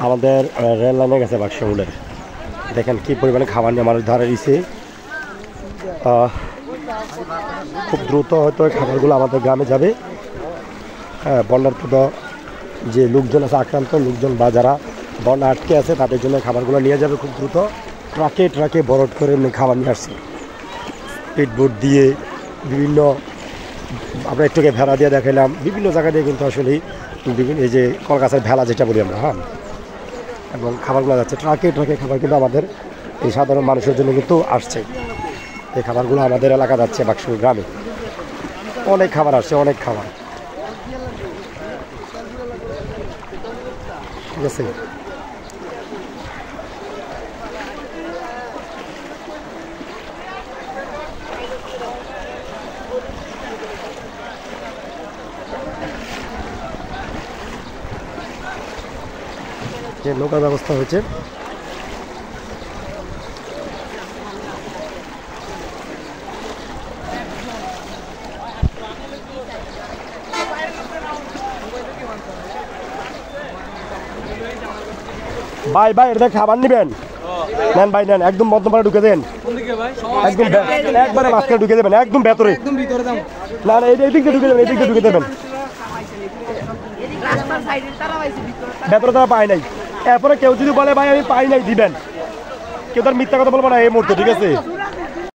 আমাদের রেল লাইনে গেছে বাক্সমুলের। দেখেন কি পরিমাণে খাবার নিয়ে মানুষ ধারে দিছে। খুব দ্রুত হয়তো খাবারগুলো আমাদের গ্রামে যাবে। বন্যার্থ যে লোকজন আছে, আক্রান্ত লোকজন বা যারা বন্যা আটকে আছে তাদের জন্য খাবারগুলো নিয়ে যাবে খুব দ্রুত। ট্রাকে ট্রাকে বরড করে খাবার নিয়ে আসছে, স্পিডবোট দিয়ে, বিভিন্ন আমরা একটুকে ভেড়া দিয়ে দেখালাম, বিভিন্ন জায়গা দিয়ে কিন্তু আসলে বিভিন্ন এই যে কলকাতার ভেলা যেটা বলি আমরা, হ্যাঁ, এবং খাবারগুলো যাচ্ছে ট্রাকে ট্রাকে। খাবার কিন্তু আমাদের এই সাধারণ মানুষের জন্য কিন্তু আসছে। এই খাবারগুলো আমাদের এলাকা যাচ্ছে বাক্সমুল গ্রামে। অনেক খাবার আসছে, অনেক খাবার। ঠিক আছে, যে নৌকার ব্যবস্থা হয়েছে। ভাই ভাই এটা খাবার নিবেন? নেন ভাই নেন, একদম মধ্যপাড়া ঢুকে দেন, একদম একবারে মাঝখানে ঢুকে দেবেন, একদম ভেতরে। না না এই দিক দিয়ে ঢুকে দেবেন, এই দিক দিয়ে ঢুকে দেবেন। ভেতরে তারা পায় নাই। এরপরে কেউ যদি বলে ভাই আমি পাই নাই দিবেন, কেউ তার মিথ্যা কথা বলবো না এই মুহূর্তে, ঠিক আছে?